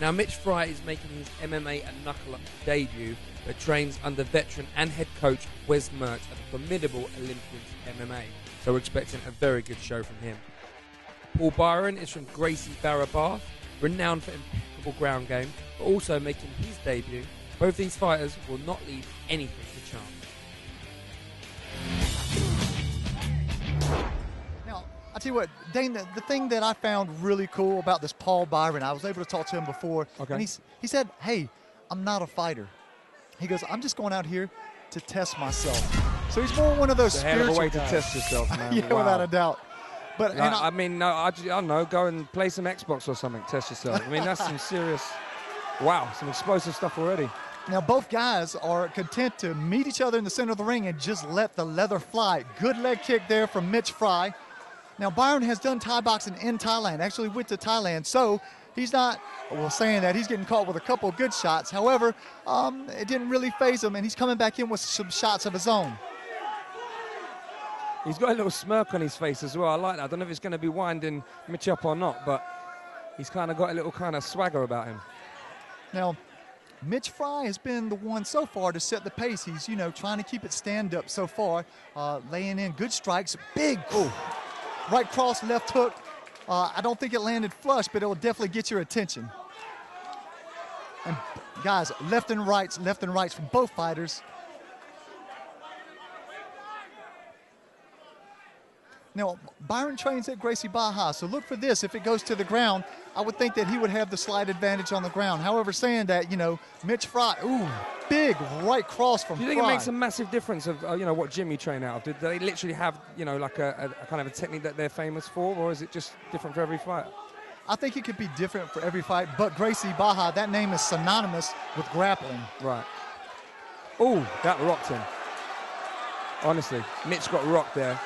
Now, Mitch Fry is making his MMA and knuckle-up debut, but trains under veteran and head coach Wes Mertz at the formidable Olympians MMA. So we're expecting a very good show from him. Paul Byron is from Gracie Barra Bath, renowned for impeccable ground game, but also making his debut. Both these fighters will not leave anything to chance. Now, I tell you what, Dane, the thing that I found really cool about this Paul Byron, I was able to talk to him before, and he said, hey, I'm not a fighter. He goes, I'm just going out here to test myself. So he's more one of those spiritual hell of a way guys. to test yourself, man. Yeah, Wow. without a doubt. But I don't know, go and play some Xbox or something, test yourself. I mean, that's some serious, wow, some explosive stuff already. Now, both guys are content to meet each other in the center of the ring and just let the leather fly. Good leg kick there from Mitch Fry. Now, Byron has done Thai boxing in Thailand, actually went to Thailand, so he's not, well, saying that he's getting caught with a couple of good shots. However, it didn't really faze him, and he's coming back in with some shots of his own. He's got a little smirk on his face as well. I like that. I don't know if it's going to be winding Mitch up or not, but he's kind of got a little kind of swagger about him. Now, Mitch Fry has been the one so far to set the pace. He's, you know, trying to keep it stand up so far, laying in good strikes. Big, right cross, left hook. I don't think it landed flush, but it will definitely get your attention. And guys, left and rights from both fighters. Now, Byron trains at Gracie Barra, so look for this. If it goes to the ground, I would think that he would have the slight advantage on the ground. However, saying that, you know, Mitch Fry, big right cross from Fry. Do you think it makes a massive difference of, you know, what gym you train out of? Do they literally have, you know, like a kind of a technique that they're famous for, or is it just different for every fight? I think it could be different for every fight, but Gracie Barra, that name is synonymous with grappling. Right. Oh, that rocked him. Honestly, Mitch got rocked there.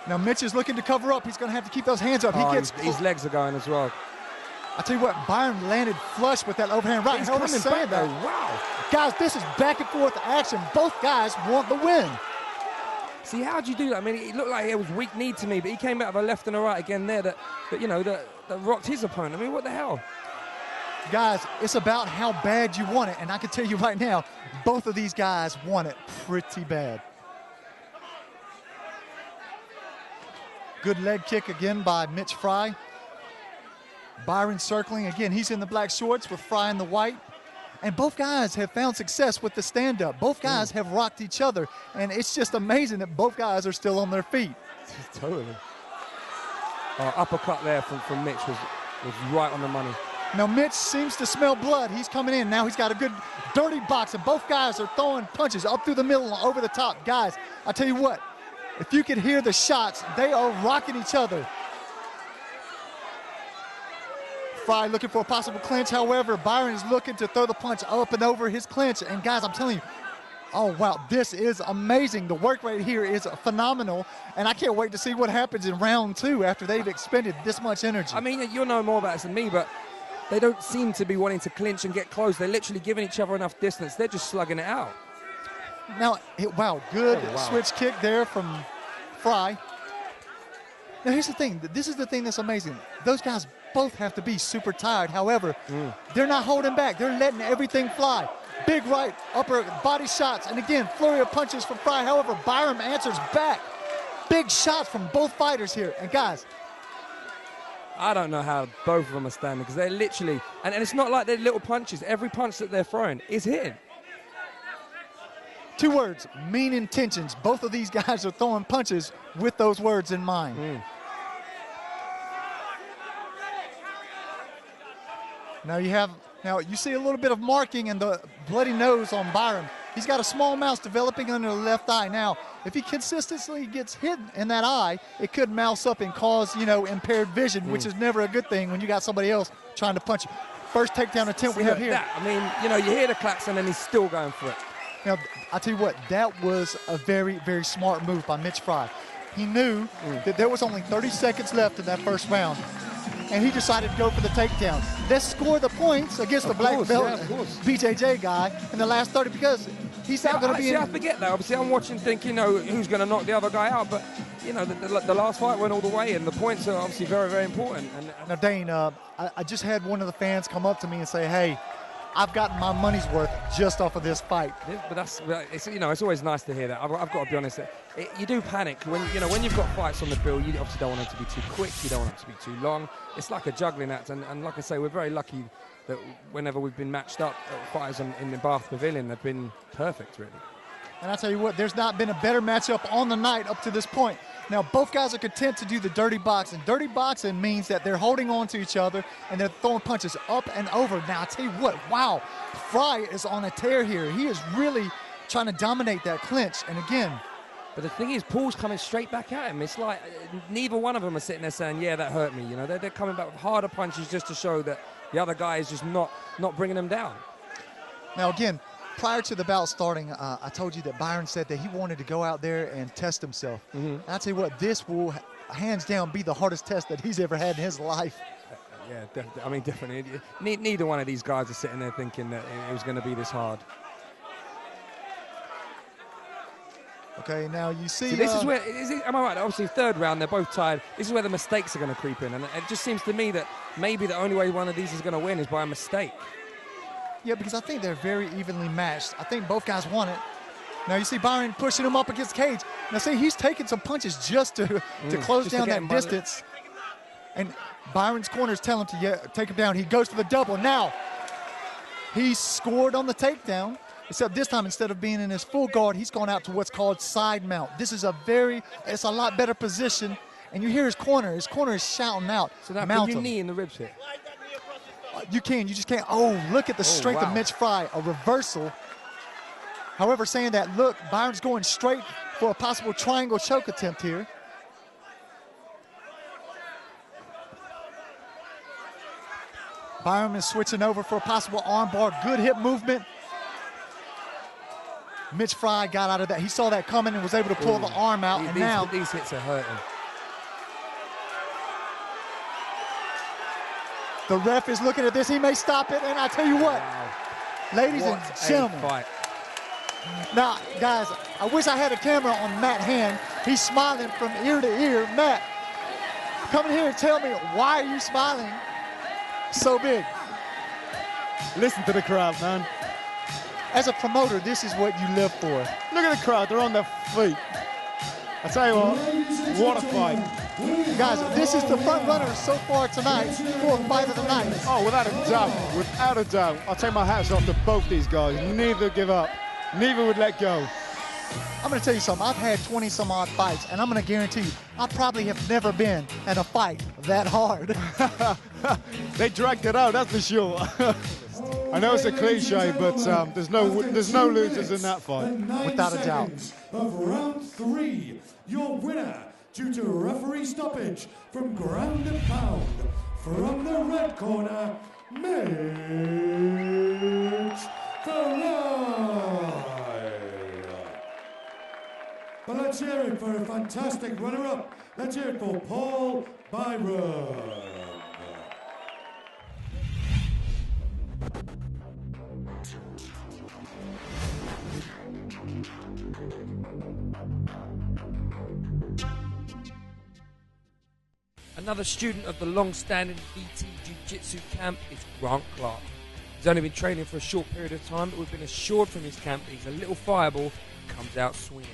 Now Mitch is looking to cover up. He's going to have to keep those hands up. His legs are going as well. I tell you what, Byron landed flush with that overhand right. He's coming back though. Wow. Guys, this is back and forth action. Both guys want the win. See, how'd you do that? I mean, it looked like it was weak knee to me, but he came out of a left and a right again there that you know, that rocked his opponent. I mean, what the hell? Guys, it's about how bad you want it, and I can tell you right now, both of these guys want it pretty bad. Good leg kick again by Mitch Fry. Byron circling again. He's in the black shorts with Fry in the white. And both guys have found success with the stand-up. Both guys have rocked each other. And it's just amazing that both guys are still on their feet. Totally. Uppercut there from Mitch was right on the money. Now Mitch seems to smell blood. He's coming in. Now he's got a good dirty box. And both guys are throwing punches up through the middle and over the top. Guys, I tell you what. If you could hear the shots, they are rocking each other. Fry looking for a possible clinch. However, Byron is looking to throw the punch up and over his clinch. And guys, I'm telling you, oh wow, this is amazing. The work rate here is phenomenal. And I can't wait to see what happens in round 2 after they've expended this much energy. I mean, you'll know more about this than me, but they don't seem to be wanting to clinch and get close. They're literally giving each other enough distance. They're just slugging it out. Now, wow, good switch kick there from Fry. Now, here's the thing. This is the thing that's amazing. Those guys both have to be super tired. However, they're not holding back. They're letting everything fly. Big right, upper body shots. And again, flurry of punches from Fry. However, Byron answers back. Big shots from both fighters here. And guys, I don't know how both of them are standing because they're literally, and it's not like they're little punches. Every punch that they're throwing is hitting. 2 words, mean intentions. Both of these guys are throwing punches with those words in mind. Now you see a little bit of marking and the bloody nose on Byron. He's got a small mouse developing under the left eye. Now, if he consistently gets hit in that eye, it could mouse up and cause, you know, impaired vision, which is never a good thing when you got somebody else trying to punch you. First takedown attempt we have here. I mean, you know, you hear the klaxon and he's still going for it. Now, I tell you what, that was a very, very smart move by Mitch Fry. He knew that there was only 30 seconds left in that first round, and he decided to go for the takedown. Let's score the points against the black belt BJJ guy in the last 30 because he's not going to be in. I forget that. Obviously, I'm watching thinking, you know, who's going to knock the other guy out, but you know, the last fight went all the way, and the points are obviously very, very important. And Now, Dane, I just had one of the fans come up to me and say, hey, I've gotten my money's worth just off of this fight. yeah, but it's, you know, it's always nice to hear that. I've got to be honest. You do panic when, you know, when you've got fights on the bill. You obviously don't want them to be too quick. You don't want them to be too long. It's like a juggling act. And like I say, we're very lucky that whenever we've been matched up, fighters in the Bath Pavilion have been perfect, really. And I tell you what, there's not been a better matchup on the night up to this point. Now, both guys are content to do the dirty boxing. Dirty boxing means that they're holding on to each other and they're throwing punches up and over. Now, I tell you what, wow, Fry is on a tear here. He is really trying to dominate that clinch. And again, but the thing is, Paul's coming straight back at him. It's like neither one of them are sitting there saying, yeah, that hurt me. You know, they're coming back with harder punches just to show that the other guy is just not bringing them down. Now, again, prior to the bout starting, I told you that Byron said that he wanted to go out there and test himself. And I tell you what, this will hands down be the hardest test that he's ever had in his life. Yeah, I mean, definitely. Neither one of these guys are sitting there thinking that it was going to be this hard. Okay, now you see this is where, am I right? Obviously, third round, they're both tied. This is where the mistakes are going to creep in. And it just seems to me that maybe the only way one of these is going to win is by a mistake. Yeah, because I think they're very evenly matched. I think both guys want it. Now you see Byron pushing him up against the cage. Now see, he's taking some punches just to close down that distance. And Byron's corners tell him to take him down. He goes for the double. Now, he scored on the takedown, except this time instead of being in his full guard, he's gone out to what's called side mount. This is it's a lot better position. And you hear his corner is shouting out. So now, can you knee in the ribs here? You just can't. Oh, look at the strength of Mitch Fry, a reversal. However, saying that, look, Byron's going straight for a possible triangle choke attempt here. Byron is switching over for a possible armbar. Good hip movement. Mitch Fry got out of that. He saw that coming and was able to pull the arm out. And now these hits are hurting. The ref is looking at this. He may stop it. And I tell you what, ladies and gentlemen. Fight. Now, guys, I wish I had a camera on Matt Hand. He's smiling from ear to ear. Matt, come in here and tell me, why are you smiling so big? Listen to the crowd, man. As a promoter, this is what you live for. Look at the crowd. They're on their feet. I tell you what a fight. Guys, this is the front runner so far tonight for fight of the night. Oh, without a doubt. Without a doubt. I'll take my hats off to both these guys. Neither give up. Neither would let go. I'm going to tell you something. I've had 20-some odd fights, and I'm going to guarantee you, I probably have never been in a fight that hard. They dragged it out, that's for sure. I know it's a cliche, but there's no losers in that fight. Without a doubt. Of round 3, your winner, due to referee stoppage from ground and pound, from the red corner, Mitch Fry. But let's hear it for a fantastic runner-up. Let's hear it for Paul Byron. Another student of the long-standing VT Jiu-Jitsu camp is Grant Clark. He's only been training for a short period of time, but we've been assured from his camp that he's a little fireball and comes out swinging.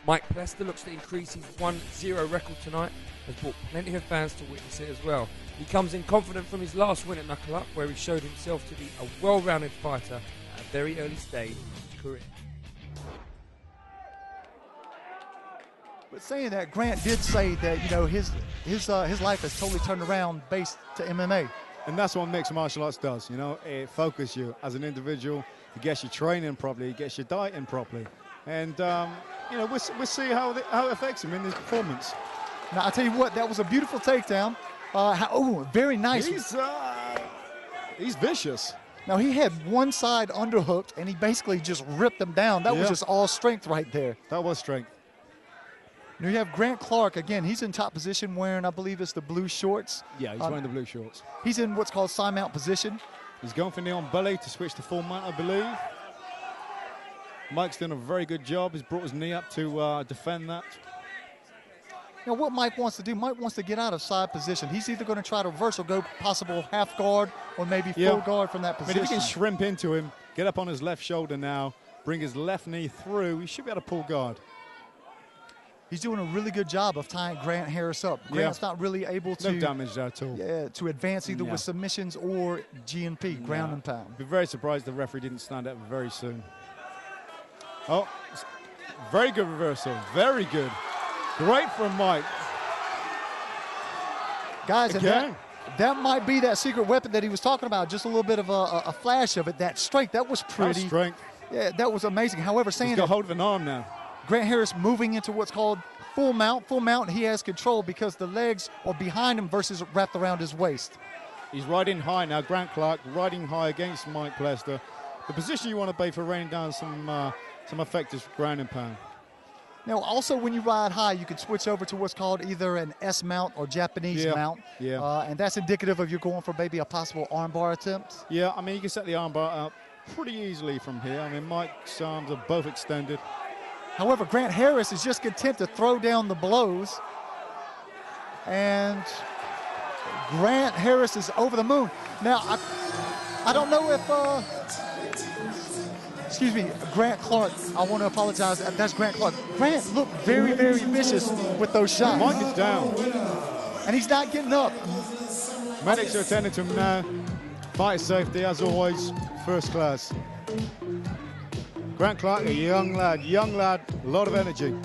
Mike Plester looks to increase his 1-0 record tonight, has brought plenty of fans to witness it as well. He comes in confident from his last win at Knuckle Up, where he showed himself to be a well-rounded fighter at a very early stage of his career. But saying that, Grant did say that, you know, his life has totally turned around based to MMA. And that's what mixed martial arts does, you know. It focuses you as an individual. It gets you training properly. It gets you dieting properly. And, you know, we'll see how it affects him in his performance. Now, I'll tell you what, that was a beautiful takedown. Very nice. He's vicious. Now, he had one side underhooked, and he basically just ripped them down. That was just all strength right there. That was strength. Now you have Grant Clark. Again, he's in top position wearing, I believe it's the blue shorts. Yeah, he's wearing the blue shorts. He's in what's called side mount position. He's going for knee on belly to switch to full mount, I believe. Mike's done a very good job. He's brought his knee up to defend that. Now, what Mike wants to do, Mike wants to get out of side position. He's either going to try to reverse or go possible half guard or maybe full guard from that I mean, position. if he can shrimp into him, get up on his left shoulder now, bring his left knee through, he should be able to pull guard. He's doing a really good job of tying Grant Harris up. Grant's not really able to No damage there at all. to advance either with submissions or GNP, ground and pound. Be very surprised the referee didn't stand up very soon. Oh, very good reversal. Very good. Great from Mike. Guys, and Again. that might be that secret weapon that he was talking about. Just a little bit of a flash of it. That strength, that was pretty. That's strength. Yeah, that was amazing. However, saying He's got that hold of an arm now. Grant Harris moving into what's called full mount. Full mount, he has control because the legs are behind him versus wrapped around his waist. He's riding high now. Grant Clark riding high against Mike Plester. The position you want to be for raining down some effective ground and pound. Now, also when you ride high, you can switch over to what's called either an S mount or Japanese mount. Yeah. And that's indicative of you going for maybe a possible armbar attempt. Yeah, I mean, you can set the armbar up pretty easily from here. I mean, Mike's arms are both extended. However, Grant Harris is just content to throw down the blows. And Grant Harris is over the moon. Now, I don't know if... excuse me, Grant Clark, I want to apologize. That's Grant Clark. Grant looked very, very vicious with those shots. Mike is down. And he's not getting up. Medics are attending to him now. Fight safety, as always, first class. Grant Clark, a young lad, a lot of energy.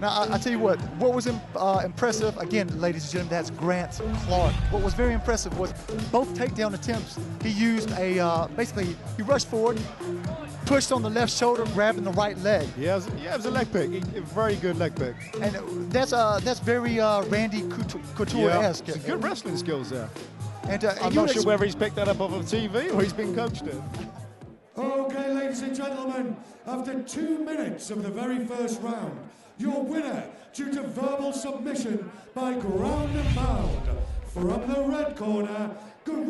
Now, I tell you what was impressive, again, ladies and gentlemen, that's Grant Clark. What was very impressive was both takedown attempts. He used basically, he rushed forward, pushed on the left shoulder, grabbing the right leg. Yeah, it was a leg pick, a very good leg pick. And that's very Randy Couture-esque. Some good wrestling skills there. And I'm not sure whether he's picked that up off of TV or he's been coached it. Okay, ladies and gentlemen, after 2 minutes of the very first round, your winner due to verbal submission by ground and pound from the red corner, Grant